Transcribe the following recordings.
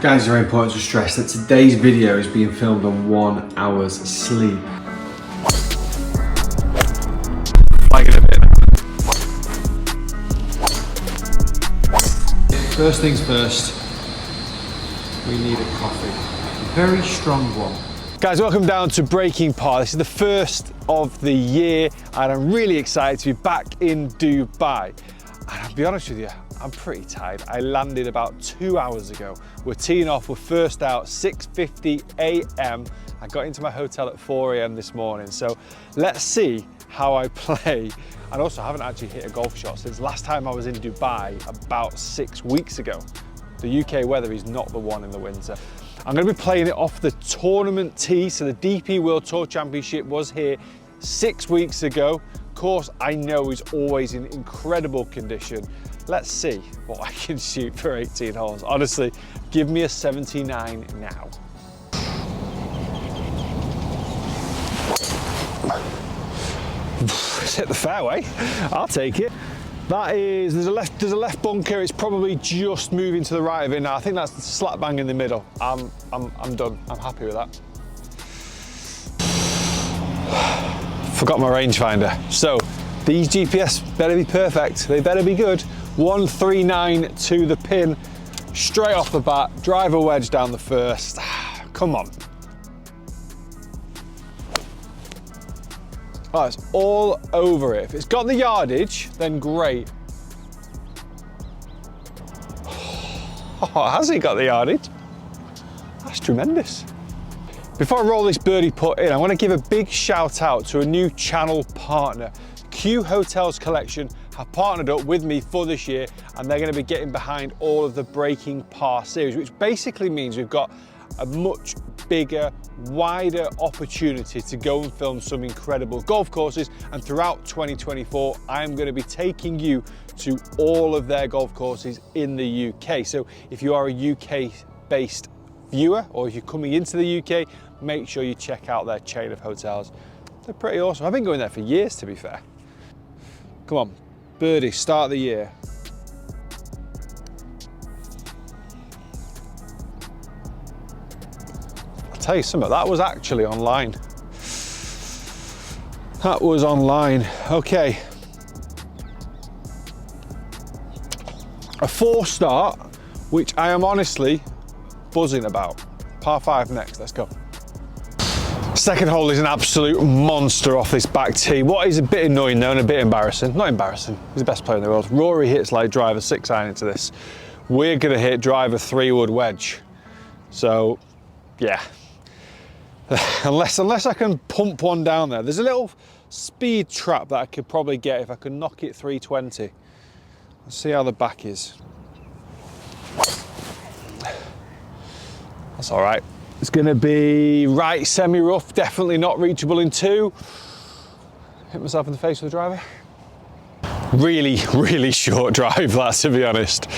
Guys, it's very important to stress that today's video is being filmed on 1 hour's sleep. First things first, we need a coffee. A very strong one. Guys, welcome down to Breaking Par. This is the first of the year and I'm really excited to be back in Dubai. And I'll be honest with you, I'm pretty tired. I landed about 2 hours ago. We're teeing off, we're first out 6:50 a.m. I got into my hotel at 4 a.m. this morning. So let's see how I play. And also I haven't actually hit a golf shot since last time I was in Dubai about 6 weeks ago. The UK weather is not the one in the winter. I'm going to be playing it off the tournament tee. So the DP World Tour Championship was here 6 weeks ago. Course I know is always in incredible condition. Let's see what I can shoot for 18 holes. Honestly, give me a 79 now. It's hit the fairway. I'll take it. That is, there's a left bunker. It's probably just moving to the right of it now. I think that's slap bang in the middle. I'm done. I'm happy with that. Forgot my rangefinder. So these GPS better be perfect. They better be good. 139 to the pin, straight off the bat. Drive a wedge down the first. Come on. Oh, it's all over it. If it's got the yardage, then great. Oh, has it got the yardage? That's tremendous. Before I roll this birdie putt in, I want to give a big shout out to a new channel partner. Q Hotels Collection have partnered up with me for this year and they're going to be getting behind all of the Breaking Par series, which basically means we've got a much bigger, wider opportunity to go and film some incredible golf courses. And throughout 2024, I'm going to be taking you to all of their golf courses in the UK. So if you are a UK-based viewer or if you're coming into the UK, make sure you check out their chain of hotels. They're pretty awesome. I've been going there for years, to be fair. Come on, birdie, start the year. I'll tell you something, that was actually online. That was online. Okay. A 4 start, which I am honestly buzzing about. Par 5 next, let's go. Second hole is an absolute monster off this back tee. What is a bit annoying though and a bit embarrassing, not embarrassing, he's the best player in the world. Rory hits like driver 6-iron into this. We're gonna hit driver 3-wood wedge. So, yeah. unless I can pump one down there. There's a little speed trap that I could probably get if I could knock it 320. Let's see how the back is. That's all right. It's gonna be right semi-rough, definitely not reachable in 2. Hit myself in the face with the driver. Really, really short drive, that, to be honest.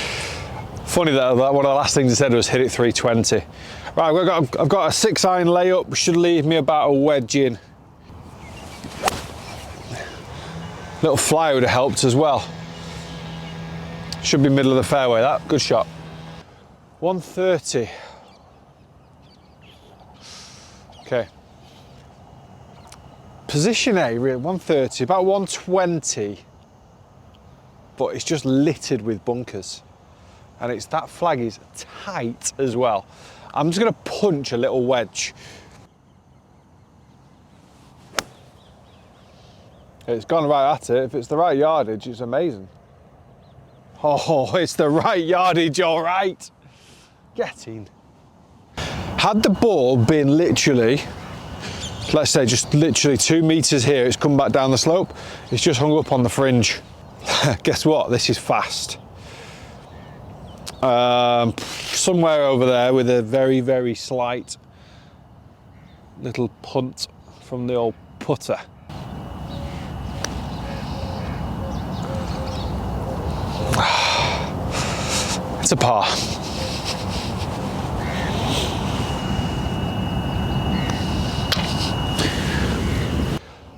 Funny that one of the last things I said was hit it 320. Right, I've got a 6-iron layup, which should leave me about a wedge in. Little fly would have helped as well. Should be middle of the fairway, that, good shot. 130. Okay. Position A, really, 130, about 120, but it's just littered with bunkers. And it's, that flag is tight as well. I'm just gonna punch a little wedge. It's gone right at it. If it's the right yardage, it's amazing. Oh, it's the right yardage, all right. Get in. Had the ball been literally, let's say just literally 2 meters here, it's come back down the slope, it's just hung up on the fringe. Guess what? This is fast. Somewhere over there with a very, very slight little punt from the old putter. It's a par.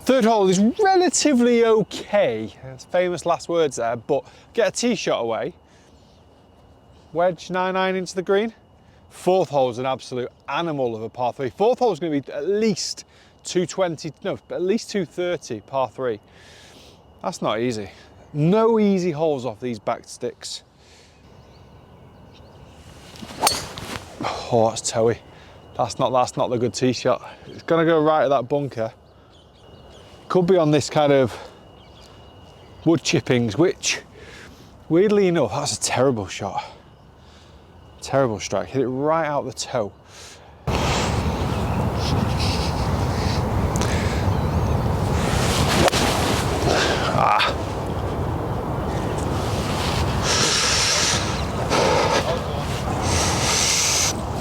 Third hole is relatively okay. It's famous last words there, but get a tee shot away. Wedge 9-iron into the green. Fourth hole is an absolute animal of a par 3. Fourth hole is going to be at least 220, no, at least 230 par 3. That's not easy. No easy holes off these back sticks. Oh, that's toey. That's not the good tee shot. It's going to go right at that bunker. Could be on this kind of wood chippings, which, weirdly enough, that's a terrible shot. Terrible strike. Hit it right out the toe.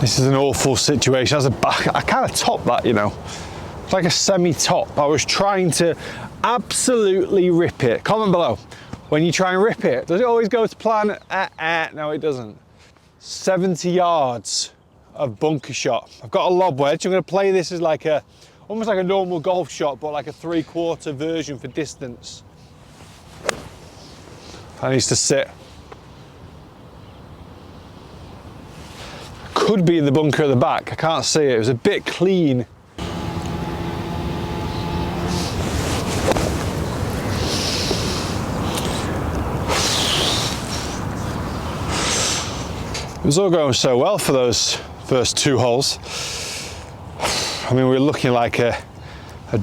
This is an awful situation. As a back, I kind of topped that, you know. It's like a semi-top. I was trying to absolutely rip it. Comment below. When you try and rip it, does it always go to plan? No, it doesn't. 70 yards of bunker shot. I've got a lob wedge. I'm going to play this as like almost like a normal golf shot, but like a 3/4 version for distance. That needs to sit. Could be in the bunker at the back. I can't see it. It was a bit clean. It was all going so well for those first 2 holes. I mean, we were looking like a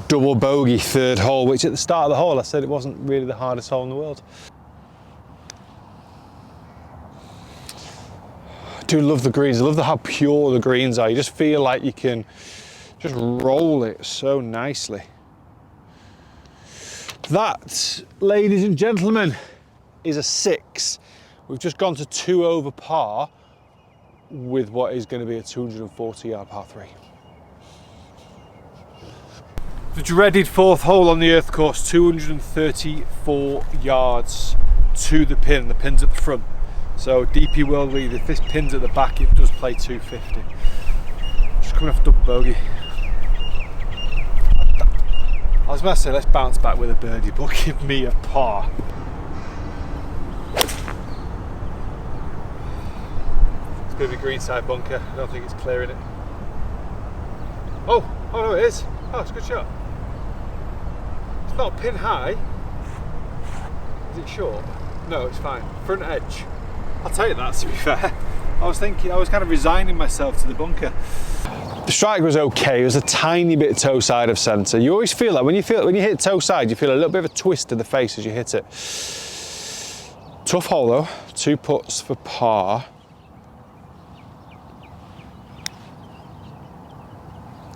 double bogey 3rd hole, which at the start of the hole I said it wasn't really the hardest hole in the world. I do love the greens. I love how pure the greens are. You just feel like you can just roll it so nicely. That, ladies and gentlemen, is a 6. We've just gone to 2 over par with what is going to be a 240-yard par 3. The dreaded 4th hole on the earth course, 234 yards to the pin. The pin's at the front. So DP World League, if this pin's at the back, it does play 250. Just coming off a double bogey. I was about to say, let's bounce back with a birdie, but give me a par. It's going to be greenside bunker. I don't think it's clearing it. Oh no, it is. Oh, it's a good shot. It's not pin high. Is it short? No, it's fine. Front edge. I'll take that, to be fair. I was kind of resigning myself to the bunker. The strike was okay. It was a tiny bit toe side of centre. You always feel that when you hit toe side, you feel a little bit of a twist to the face as you hit it. Tough hole though. 2 putts for par.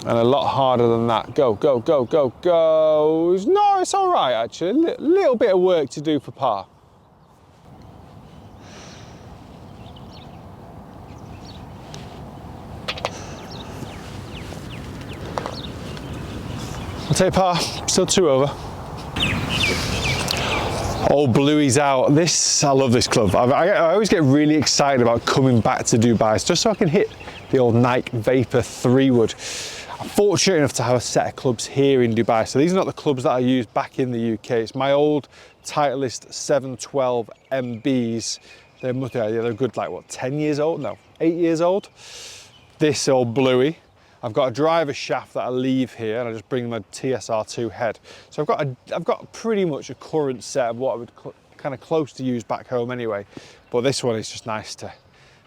And a lot harder than that. Go, go, go, go, go. No, it's all right actually. A little bit of work to do for par. I'll take par, still 2 over. Old Bluey's out. I love this club. I always get really excited about coming back to Dubai just so I can hit the old Nike Vapor 3-wood. I'm fortunate enough to have a set of clubs here in Dubai. So these are not the clubs that I used back in the UK. It's my old Titleist 712 MBs. They're good, like what, 10 years old? No, 8 years old. This old Bluey. I've got a driver shaft that I leave here and I just bring my TSR2 head. So I've got pretty much a current set of what I would kind of close to use back home anyway. But this one is just nice to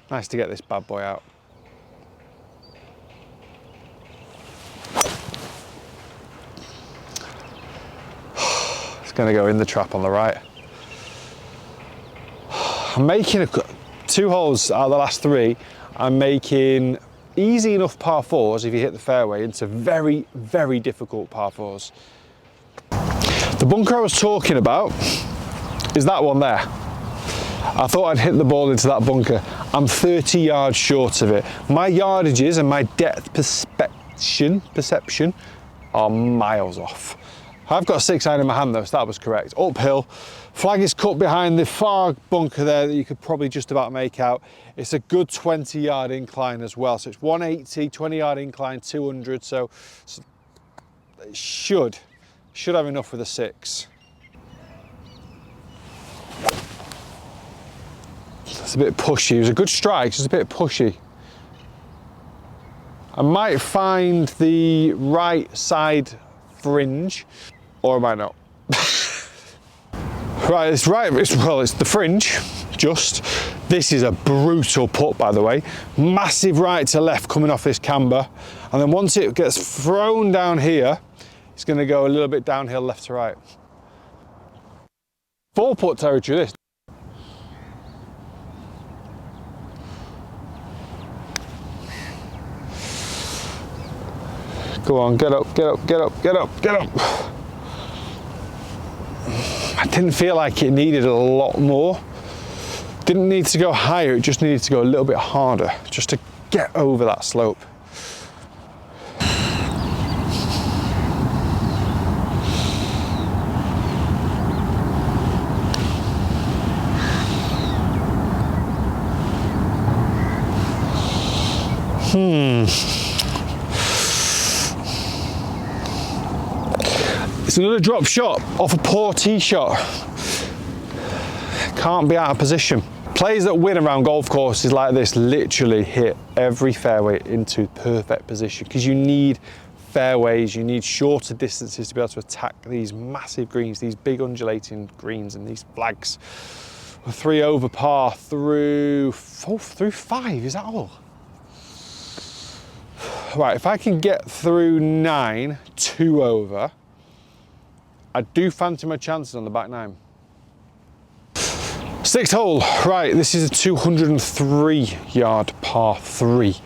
get this bad boy out. It's going to go in the trap on the right. I'm making 2 holes out of the last 3. I'm making easy enough par 4s if you hit the fairway into very, very difficult par 4s. The bunker I was talking about is that one there. I thought I'd hit the ball into that bunker. I'm 30 yards short of it. My yardages and my depth perception are miles off. I've got a 6-iron in my hand though, so that was correct. Uphill, flag is cut behind the far bunker there that you could probably just about make out. It's a good 20-yard incline as well. So it's 180, 20-yard incline, 200. So it should have enough with a 6. It's a bit pushy. It was a good strike, just a bit pushy. I might find the right side fringe, or I might not. Right, it's the fringe, just. This is a brutal putt, by the way. Massive right to left coming off this camber. And then once it gets thrown down here, it's gonna go a little bit downhill left to right. 4-putt territory, this. Go on, get up, get up, get up, get up, get up. I didn't feel like it needed a lot more. Didn't need to go higher, it just needed to go a little bit harder, just to get over that slope. It's another drop shot off a poor tee shot. Can't be out of position. Players that win around golf courses like this literally hit every fairway into perfect position, because you need fairways, you need shorter distances to be able to attack these massive greens, these big undulating greens and these flags. 3 over par through 5, is that all? Right, if I can get through 9, 2 over, I do fancy my chances on the back 9. 6th hole, right, this is a 203 yard par 3,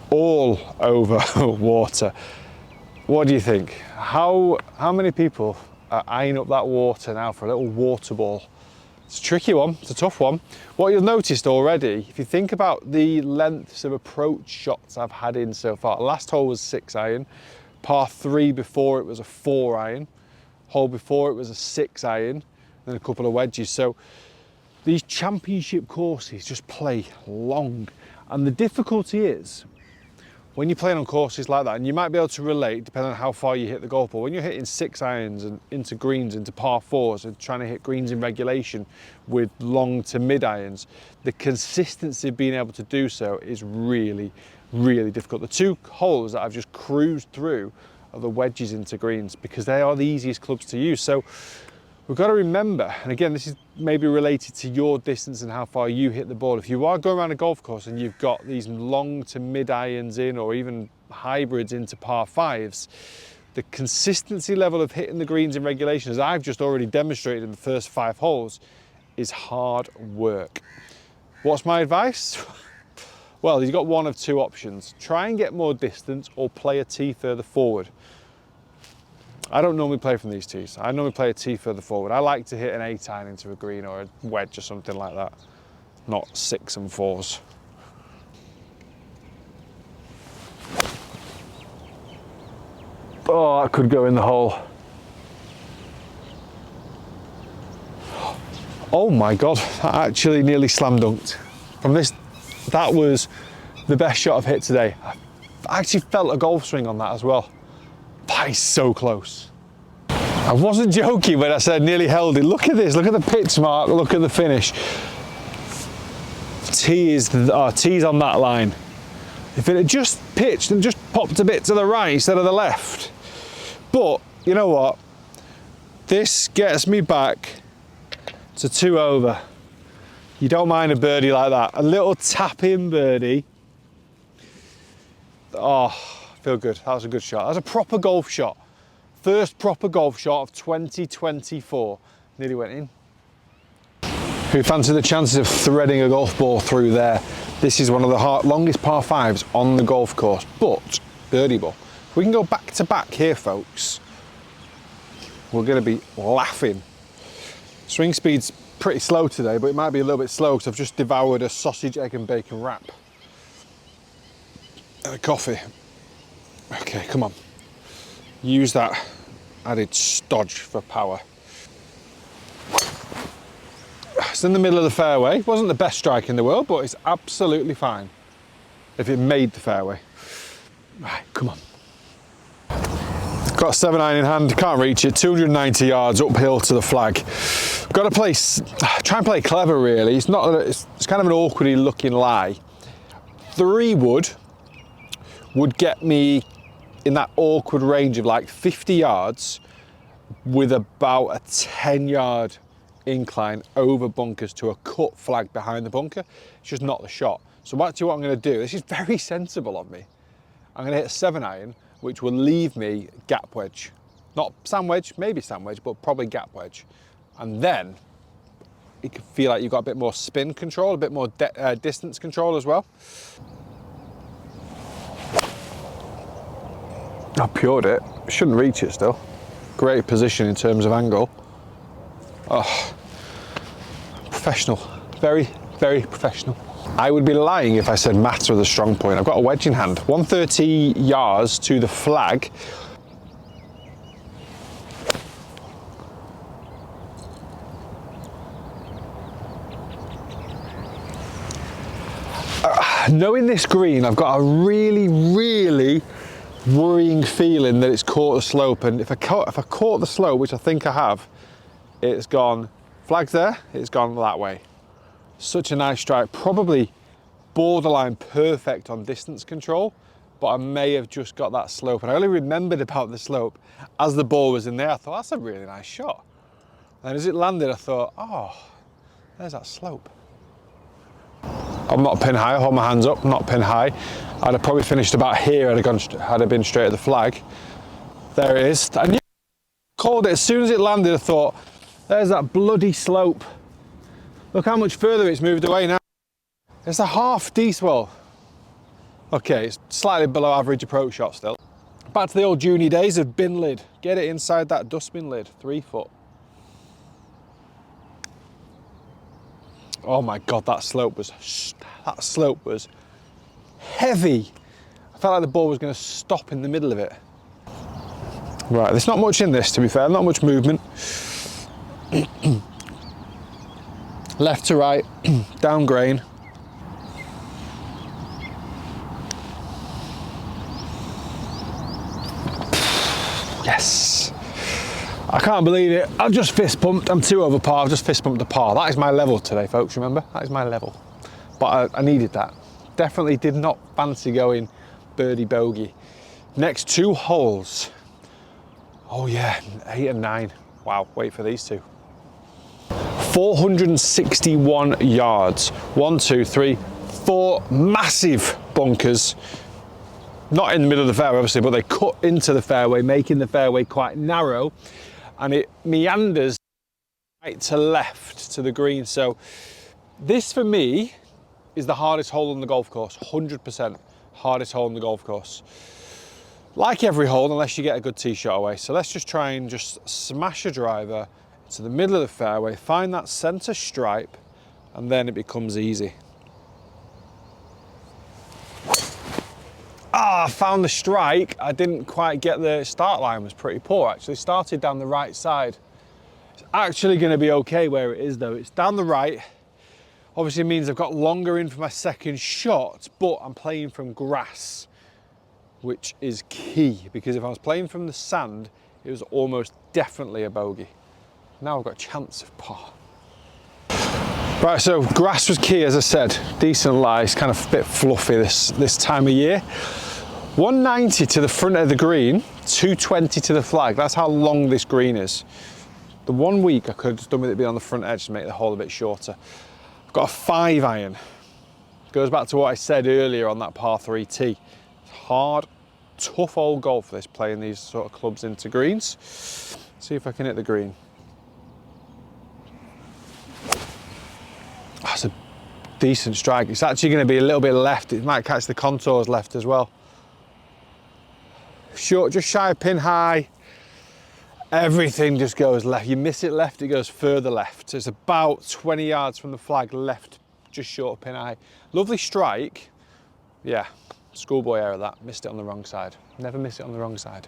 all over water. What do you think? How many people are eyeing up that water now for a little water ball? It's a tricky one, it's a tough one. What you've noticed already, if you think about the lengths of approach shots I've had in so far, the last hole was 6 iron, par 3 before it was a 4 iron, hole before it was a 6 iron, then a couple of wedges. So these championship courses just play long. And the difficulty is, when you're playing on courses like that, and you might be able to relate depending on how far you hit the golf ball, when you're hitting 6 irons and into greens, into par 4s, and trying to hit greens in regulation with long to mid irons, the consistency of being able to do so is really, really difficult. The 2 holes that I've just cruised through are the wedges into greens, because they are the easiest clubs to use. So we've got to remember, and again, this is maybe related to your distance and how far you hit the ball. If you are going around a golf course and you've got these long to mid irons in, or even hybrids into par 5s, the consistency level of hitting the greens in regulation, as I've just already demonstrated in the first 5 holes, is hard work. What's my advice? Well, you've got one of 2 options. Try and get more distance, or play a tee further forward. I don't normally play from these tees. I normally play a tee further forward. I like to hit an 8 iron into a green or a wedge or something like that, not 6 and 4s. Oh, that could go in the hole. Oh my God, that actually nearly slam dunked. From this, that was the best shot I've hit today. I actually felt a golf swing on that as well. That is so close. I wasn't joking when I said nearly held it. Look at this, look at the pitch mark, look at the finish. Tee's on that line. If it had just pitched and just popped a bit to the right instead of the left. But, you know what? This gets me back to 2 over. You don't mind a birdie like that. A little tap in birdie. Oh, feel good. That was a good shot. That was a proper golf shot. First proper golf shot of 2024. Nearly went in. Who fancy the chances of threading a golf ball through there? This is one of the longest par 5s on the golf course, but birdie ball. If we can go back to back here, folks, we're going to be laughing. Swing speed's pretty slow today, but it might be a little bit slow because I've just devoured a sausage, egg and bacon wrap. And a coffee. Okay, come on. Use that added stodge for power. It's in the middle of the fairway. It wasn't the best strike in the world, but it's absolutely fine if it made the fairway. Right, come on. Got a 7 iron in hand, can't reach it, 290 yards uphill to the flag. Got to try and play clever really. It's kind of an awkwardly looking lie. 3 wood would get me in that awkward range of like 50 yards with about a 10-yard incline over bunkers to a cut flag behind the bunker. It's just not the shot. So actually what I'm going to do, this is very sensible of me. I'm going to hit a 7-iron, which will leave me gap wedge. Not sand wedge, maybe sand wedge, but probably gap wedge. And then you can feel like you've got a bit more spin control, a bit more distance control as well. I pured it. Shouldn't reach it still. Great position in terms of angle. Oh, professional. Very, very professional. I would be lying if I said mats are the strong point. I've got a wedge in hand. 130 yards to the flag. Knowing this green, I've got a really, really worrying feeling that it's caught the slope, and if I caught the slope, which I think I have, it's gone flag there, it's gone that way. Such a nice strike, probably borderline perfect on distance control, but I may have just got that slope, and I only remembered about the slope as the ball was in there. I thought, that's a really nice shot, and as it landed I thought, oh, there's that slope. I'm not pin high, I hold my hands up, not pin high. I'd have probably finished about here had I been straight at the flag. There it is. I knew I called it as soon as it landed. I thought, there's that bloody slope. Look how much further it's moved away now. It's a half decent, well, okay, it's slightly below average approach shot still. Back to the old junior days of bin lid. Get it inside that dustbin lid, 3 foot. Oh my God, that slope was heavy. I felt like the ball was going to stop in the middle of it. Right, there's not much in this, to be fair, not much movement. Left to right, down grain. Yes. I can't believe it. I've just fist pumped. I'm 2 over par. I've just fist pumped the par. That is my level today, folks. Remember? That is my level. But I needed that. Definitely did not fancy going birdie bogey. Next 2 holes. Oh yeah, 8 and 9. Wow, wait for these two. 461 yards. 1, 2, 3, 4 massive bunkers. Not in the middle of the fairway, obviously, but they cut into the fairway, making the fairway quite narrow. And it meanders right to left to the green. So this for me is the hardest hole on the golf course, 100% hardest hole on the golf course. Like every hole, unless you get a good tee shot away. So let's just try and just smash a driver to the middle of the fairway, find that center stripe, and then it becomes easy. Ah, I found the strike. I didn't quite get the start line, was pretty poor actually. Started down the right side. It's actually going to be okay where it is though. It's down the right. Obviously means I've got longer in for my second shot, but I'm playing from grass, which is key, because if I was playing from the sand, it was almost definitely a bogey. Now I've got a chance of par. Right, so grass was key, as I said. Decent lie, it's kind of a bit fluffy this time of year. 190 to the front of the green, 220 to the flag. That's how long this green is. The 1 week I could have just done with it being on the front edge to make the hole a bit shorter. I've got a 5-iron. Goes back to what I said earlier on that par 3 tee. Hard, tough old golf this, playing these sort of clubs into greens. See if I can hit the green. That's a decent strike. It's actually going to be a little bit left. It might catch the contours left as well. Short, just shy of pin high. Everything just goes left. You miss it left, it goes further left. So it's about 20 yards from the flag left, just short of pin high. Lovely strike. Yeah, schoolboy error that. Missed it on the wrong side. Never miss it on the wrong side.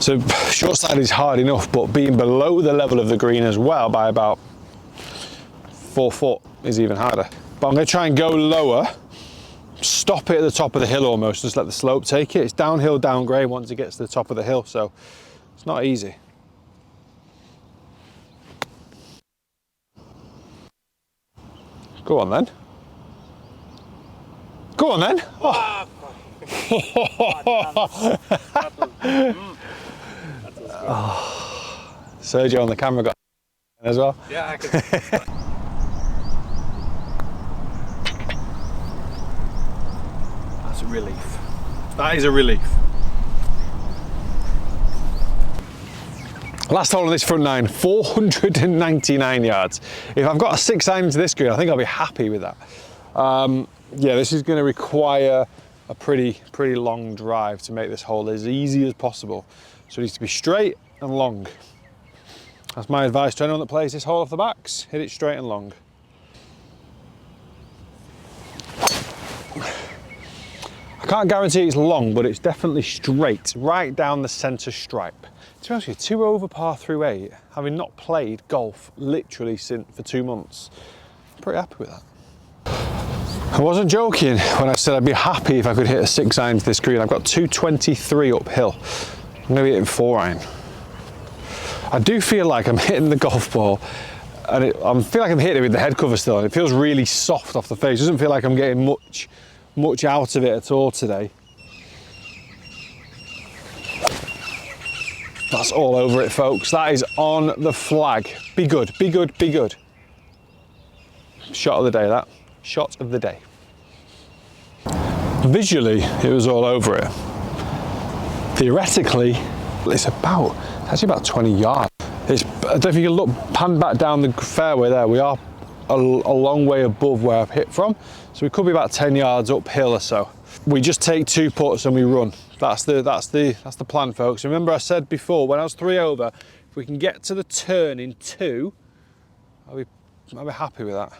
So short side is hard enough, but being below the level of the green as well by about 4 foot is even harder. But I'm going to try and go lower, stop it at the top of the hill almost, just let the slope take it. It's downhill, down grade once it gets to the top of the hill, so it's not easy. Go on then. Go on then. Oh. Sergio on the camera got as well. Yeah, I could. That's a relief. That is a relief. Last hole on this front nine, 499 yards. If I've got a 6-iron into this green, I think I'll be happy with that. Yeah, this is going to require a pretty long drive to make this hole as easy as possible. So it needs to be straight and long. That's my advice to anyone that plays this hole off the backs. Hit it straight and long. I can't guarantee it's long, but it's definitely straight, right down the centre stripe. To be honest with you, 2 over par through 8, having not played golf literally for 2 months, I'm pretty happy with that. I wasn't joking when I said I'd be happy if I could hit a 6-iron to this green. I've got 223 uphill. I'm going to be hitting 4-iron. I do feel like I'm hitting the golf ball, and I feel like I'm hitting it with the head cover still, and it feels really soft off the face. It doesn't feel like I'm getting much out of it at all today. That's all over it, folks. That is on the flag. Be good, be good, be good. Shot of the day, that. Shot of the day. Visually, it was all over it. Theoretically, it's actually about 20 yards. I don't know if you can pan back down the fairway there. We are a long way above where I've hit from, so we could be about 10 yards uphill or so. We just take 2 putts and we run. That's the plan, folks. Remember I said before, when I was 3 over, if we can get to the turn in 2, I'll be happy with that.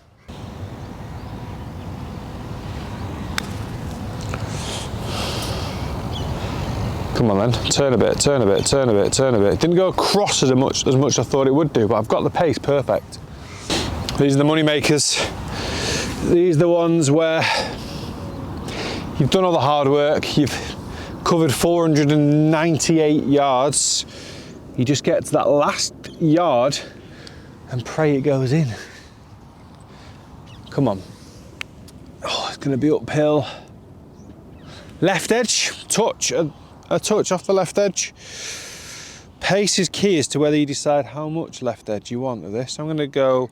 Come on then, turn a bit, turn a bit, turn a bit, turn a bit. It didn't go across as much as I thought it would do, but I've got the pace perfect. These are the money makers. These are the ones where you've done all the hard work, you've covered 498 yards. You just get to that last yard and pray it goes in. Come on. Oh, it's going to be uphill. Left edge, touch, a touch off the left edge. Pace is key as to whether you decide how much left edge you want of this. I'm going to go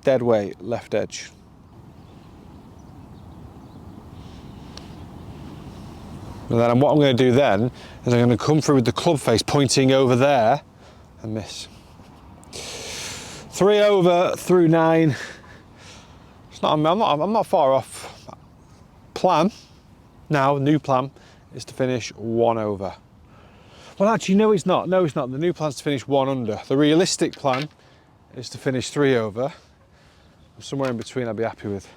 dead weight, left edge. And then what I'm going to do then is I'm going to come through with the club face pointing over there and miss. 3 over through 9. I'm not far off. Plan now, new plan is to finish 1 over. Well, actually, no, it's not. No, it's not. The new plan is to finish 1 under. The realistic plan is to finish 3 over. Somewhere in between, I'll be happy with.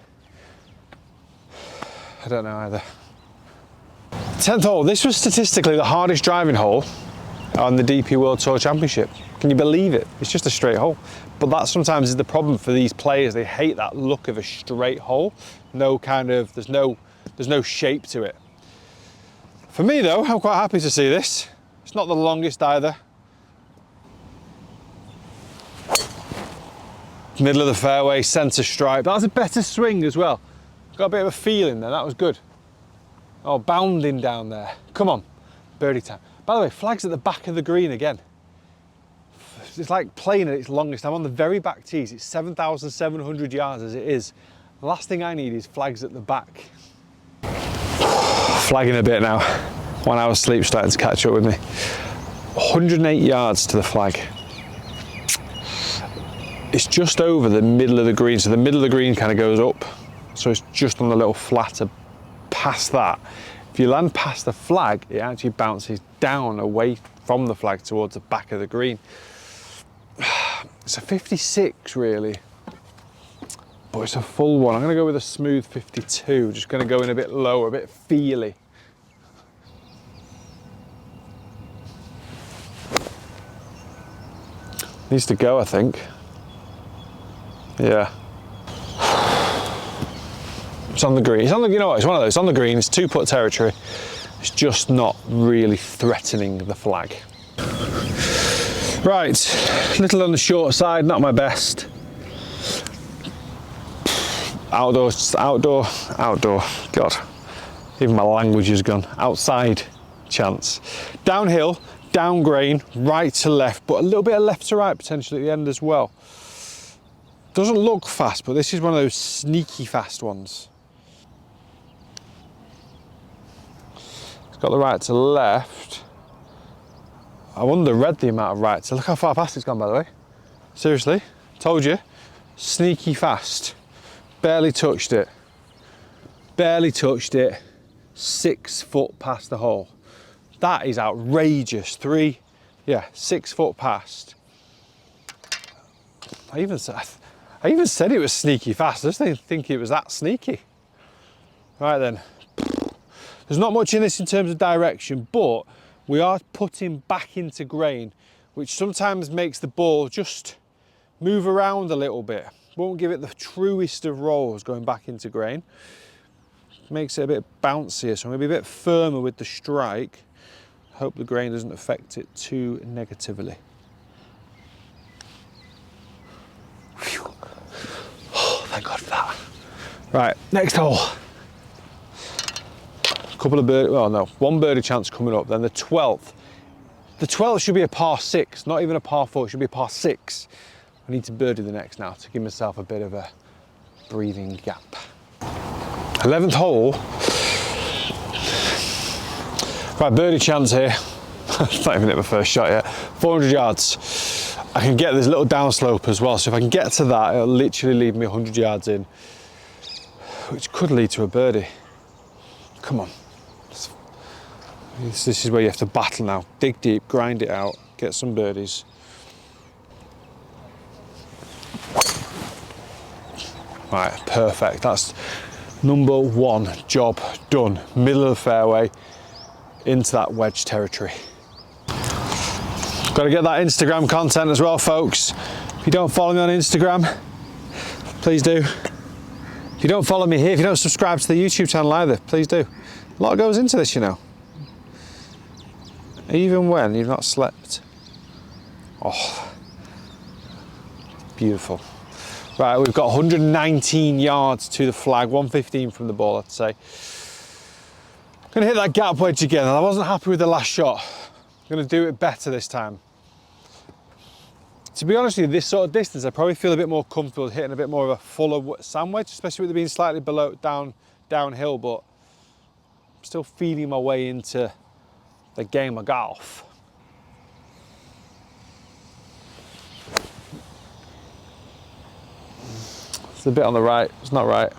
I don't know either. 10th hole. This was statistically the hardest driving hole on the DP World Tour Championship. Can you believe it? It's just a straight hole. But that sometimes is the problem for these players. They hate that look of a straight hole. There's no shape to it. For me though, I'm quite happy to see this. It's not the longest either. Middle of the fairway, centre stripe. That was a better swing as well. Got a bit of a feeling there, that was good. Oh, bounding down there. Come on, birdie time. By the way, flag's at the back of the green again. It's like playing at its longest. I'm on the very back tees. It's 7,700 yards as it is. The last thing I need is flags at the back. Flagging a bit now. 1 hour's sleep starting to catch up with me. 108 yards to the flag. It's just over the middle of the green, so the middle of the green kind of goes up. So it's just on the little flatter past that. If you land past the flag, it actually bounces down away from the flag towards the back of the green. It's a 56 really, but it's a full one. I'm going to go with a smooth 52, just going to go in a bit lower, a bit feely. Needs to go, I think. Yeah. It's on the green. It's on the, you know what, it's one of those. It's on the green, it's 2-putt territory. It's just not really threatening the flag. Right, a little on the short side, not my best. Outdoor, outdoor, outdoor. God, Even my language has gone. Outside chance. Downhill, down grain, right to left, but a little bit of left to right potentially at the end as well. Doesn't look fast, but this is one of those sneaky fast ones. It's got the right to left. I underread the amount of right to. Look how far past it's gone, by the way. Seriously, told you. Sneaky fast. Barely touched it. Barely touched it. 6 foot past the hole. That is outrageous. 6 foot past. I even said it was sneaky fast. I just didn't think it was that sneaky. Right then. There's not much in this in terms of direction, but we are putting back into grain, which sometimes makes the ball just move around a little bit. Won't give it the truest of rolls going back into grain. Makes it a bit bouncier, so I'm going to be a bit firmer with the strike. Hope the grain doesn't affect it too negatively. Whew. Oh, thank God for that. Right, next hole. Couple of birdie, well no, one birdie chance coming up, then the 12th. The 12th should be a par 6, not even a par 4, it should be a par 6. I need to birdie the next now to give myself a bit of a breathing gap. 11th hole. Right, birdie chance here. It's not even hit my first shot yet. 400 yards. I can get this little downslope as well, so if I can get to that, it'll literally leave me 100 yards in, which could lead to a birdie. Come on. This is where you have to battle now. Dig deep, grind it out, get some birdies. Right, perfect. That's number 1 job done. Middle of the fairway into that wedge territory. Got to get that Instagram content as well, folks. If you don't follow me on Instagram, please do. If you don't follow me here, if you don't subscribe to the YouTube channel either, please do. A lot goes into this, you know. Even when you've not slept. Oh, beautiful. Right, we've got 119 yards to the flag, 115 from the ball, I'd say. Gonna hit that gap wedge again. I wasn't happy with the last shot. I'm gonna do it better this time. To be honest with you, this sort of distance, I probably feel a bit more comfortable hitting a bit more of a fuller sand wedge, especially with it being slightly below downhill, but I'm still feeling my way into the game of golf. It's a bit on the right, it's not right.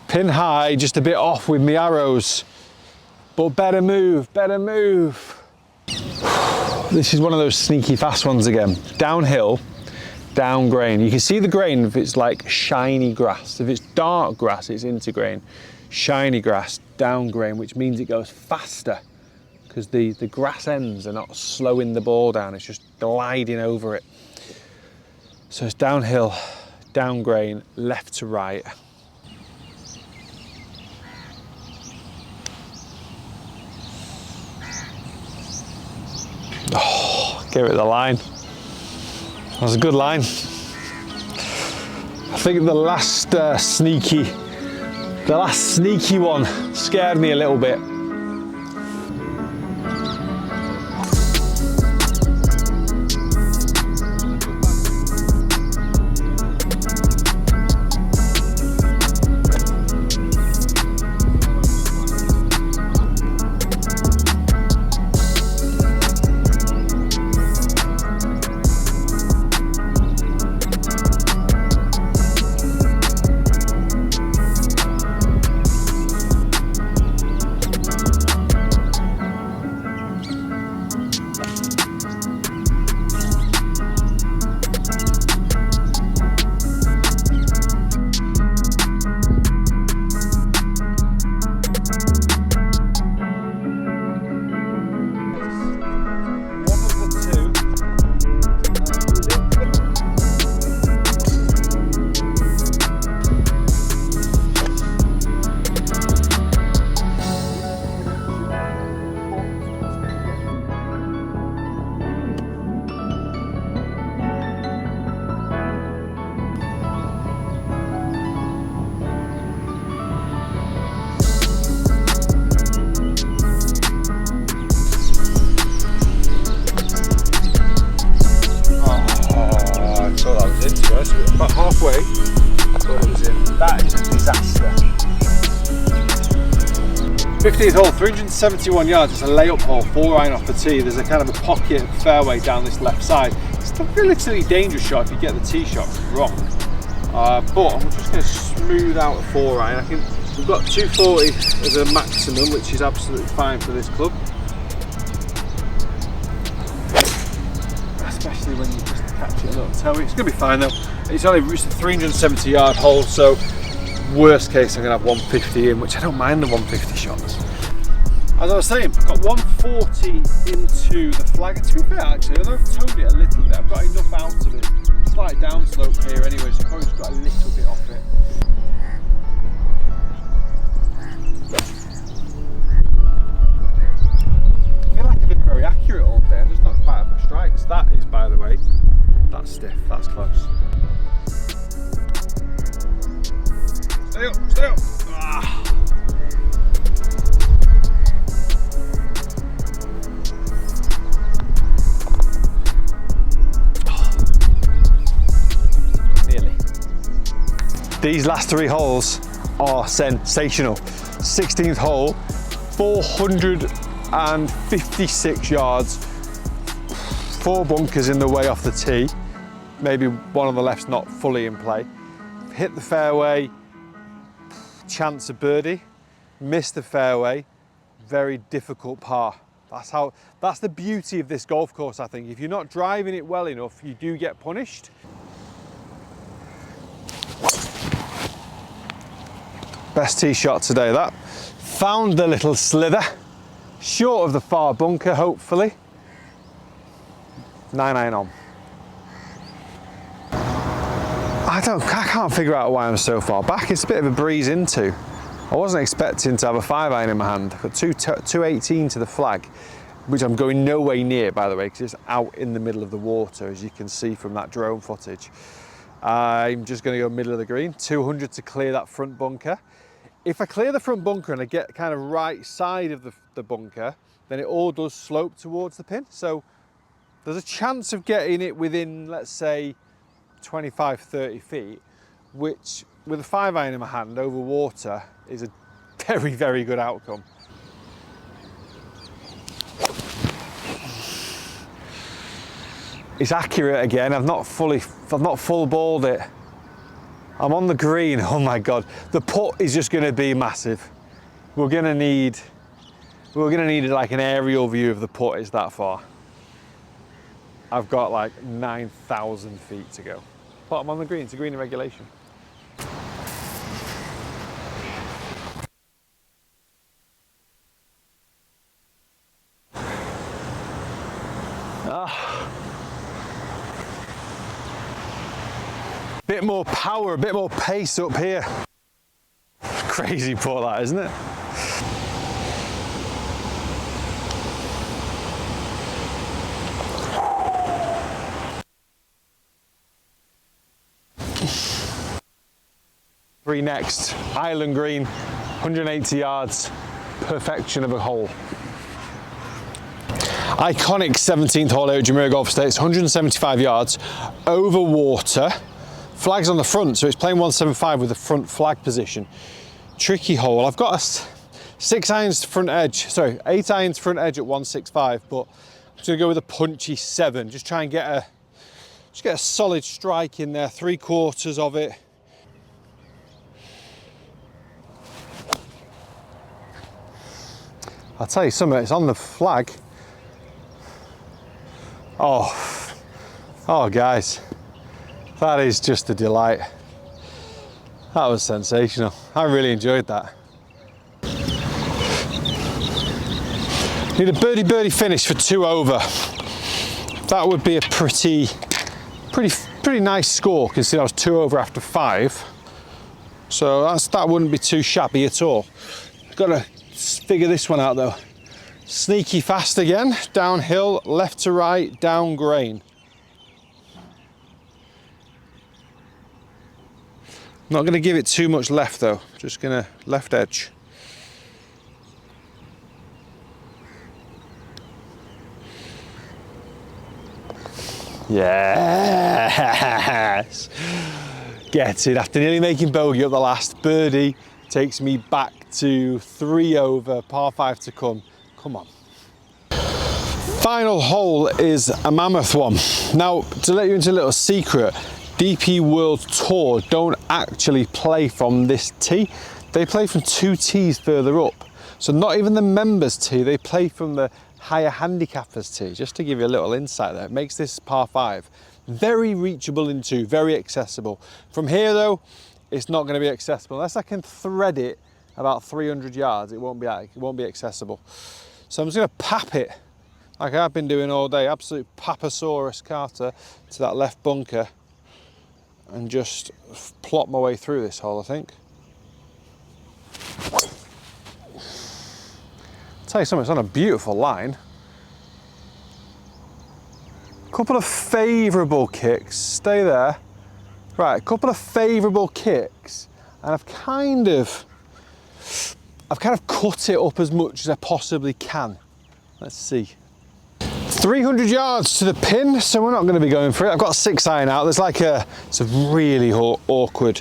Pin high, just a bit off with my arrows, but better move, better move. This is one of those sneaky fast ones again. Downhill, down grain. You can see the grain if it's like shiny grass. If it's dark grass, it's into grain. Shiny grass, down grain, which means it goes faster because the grass ends are not slowing the ball down, it's just gliding over it. So it's downhill, down grain, left to right. Oh, gave it the line. That was a good line. I think the last sneaky one scared me a little bit. 15th hole, 371 yards. It's a layup hole, 4-iron off the tee. There's a kind of a pocket fairway down this left side. It's a relatively dangerous shot if you get the tee shot wrong. But I'm just going to smooth out a 4-iron. We've got 240 as a maximum, which is absolutely fine for this club. Especially when you just catch it a little toe. It's going to be fine though. It's a 370 yard hole, so worst case I'm going to have 150 in, which I don't mind the 150 shots. As I was saying, I've got 140 into the flag, and to be fair actually, although I've towed it a little bit, I've got enough out of it. Slight downslope here anyway, so I've probably just got a little bit off it. I feel like I've been very accurate all day, I'm just not quite at my strikes. That is, by the way, that's stiff, that's close. Stay up, stay up. Ah. Nearly. These last 3 holes are sensational. 16th hole, 456 yards, 4 bunkers in the way off the tee. Maybe one on the left's not fully in play. Hit the fairway, chance of birdie, missed the fairway, very difficult par. That's the beauty of this golf course, I think. If you're not driving it well enough, you do get punished. Best tee shot today, that. Found the little slither, short of the far bunker, hopefully. 9-iron on. I can't figure out why I'm so far back. It's a bit of a breeze into. I wasn't expecting to have a 5-iron in my hand. I've got 218 to the flag, which I'm going no way near, by the way, because it's out in the middle of the water, as you can see from that drone footage. I'm just going to go middle of the green, 200 to clear that front bunker. If I clear the front bunker and I get kind of right side of the bunker, then it all does slope towards the pin. So there's a chance of getting it within, let's say, 25, 30 feet, which with a 5-iron in my hand over water is a very, very good outcome. It's accurate again. I've not full balled it. I'm on the green. Oh my God, the putt is just going to be massive. We're going to need like an aerial view of the putt. It's that far. I've got like 9,000 feet to go. But I'm on the green. It's a green in regulation. Bit more power, a bit more pace up here. Crazy putt that, isn't it? Next, island green, 180 yards, perfection of a hole. Iconic 17th hole here at Jumeirah Golf Estates, 175 yards, over water. Flag's on the front, so it's playing 175 with the front flag position. Tricky hole. I've got a 8 irons front edge at 165, but I'm just gonna go with a punchy 7. Just try and get a solid strike in there, 3/4 of it. I'll tell you something, it's on the flag. Oh guys, that is just a delight. That was sensational. I really enjoyed that. Need a birdie finish for 2 over. That would be a pretty nice score, considering I was 2 over after 5. So that wouldn't be too shabby at all. Got to figure this one out though. Sneaky fast again, downhill, left to right, down grain. Not going to give it too much left though, just going to left edge. Yes! Get it, after nearly making bogey up the last, birdie takes me back to 3 over, par 5 to come. Come on. Final hole is a mammoth one. Now, to let you into a little secret, DP World Tour don't actually play from this tee. They play from 2 tees further up. So not even the members tee, they play from the higher handicappers tee, just to give you a little insight there. It makes this par 5 very reachable into, very accessible. From here though, it's not going to be accessible. Unless I can thread it about 300 yards, it won't be accessible. So I'm just going to pap it like I've been doing all day, absolute Papasaurus Carter to that left bunker, and just plot my way through this hole, I think. I'll tell you something, it's on a beautiful line. Couple of favourable kicks, stay there. Right, a couple of favourable kicks, and I've kind of cut it up as much as I possibly can. Let's see. 300 yards to the pin, so we're not going to be going for it. I've got a 6-iron out. There's like it's a really awkward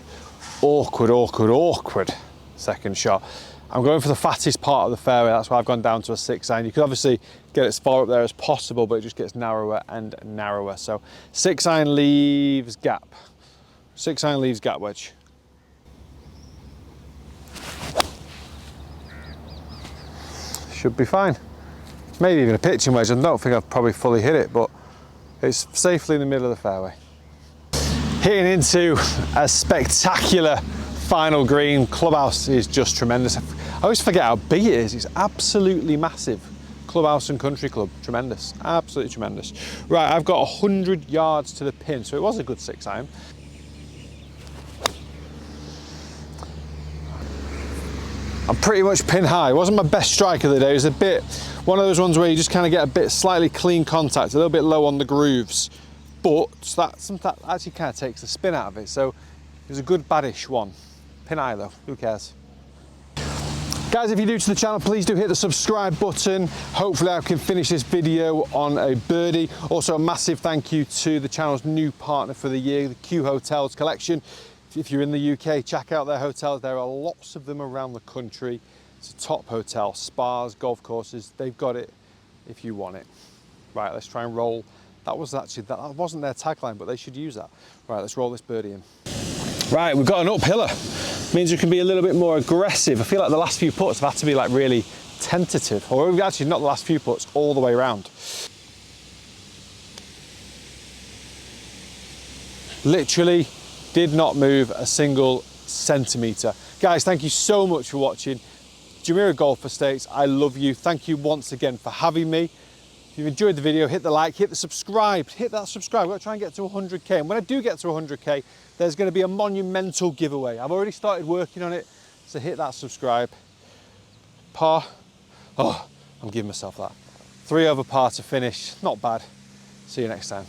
second shot. I'm going for the fattest part of the fairway. That's why I've gone down to a 6-iron. You could obviously get as far up there as possible, but it just gets narrower and narrower. So 6-iron leaves gap. 6-iron leaves gap wedge. Should be fine. Maybe even a pitching wedge. I don't think I've probably fully hit it, but it's safely in the middle of the fairway. Hitting into a spectacular final green. Clubhouse is just tremendous. I always forget how big it is. It's absolutely massive. Clubhouse and country club, tremendous, absolutely tremendous. Right, I've got 100 yards to the pin, so it was a good 6-iron. I'm pretty much pin high. It wasn't my best strike of the day. It was a bit, one of those ones where you just kind of get a bit slightly clean contact, a little bit low on the grooves, but that actually kind of takes the spin out of it. So it was a good baddish one. Pin high though, who cares? Guys, if you're new to the channel, please do hit the subscribe button. Hopefully I can finish this video on a birdie. Also a massive thank you to the channel's new partner for the year, the Q Hotels Collection. If you're in the UK, check out their hotels. There are lots of them around the country. It's a top hotel, spas, golf courses. They've got it if you want it. Right, let's try and roll. That wasn't their tagline, but they should use that. Right, let's roll this birdie in. Right, we've got an uphiller. Means we can be a little bit more aggressive. I feel like the last few putts have had to be like really tentative, or actually not the last few putts, all the way around. Literally did not move a single centimetre. Guys, thank you so much for watching. Jumeirah Golf Estates, I love you. Thank you once again for having me. If you've enjoyed the video, hit the like, hit the subscribe, hit that subscribe. We're gonna try and get to 100K. And when I do get to 100K, there's gonna be a monumental giveaway. I've already started working on it, so hit that subscribe. Par, oh, I'm giving myself that. 3 over par to finish, not bad. See you next time.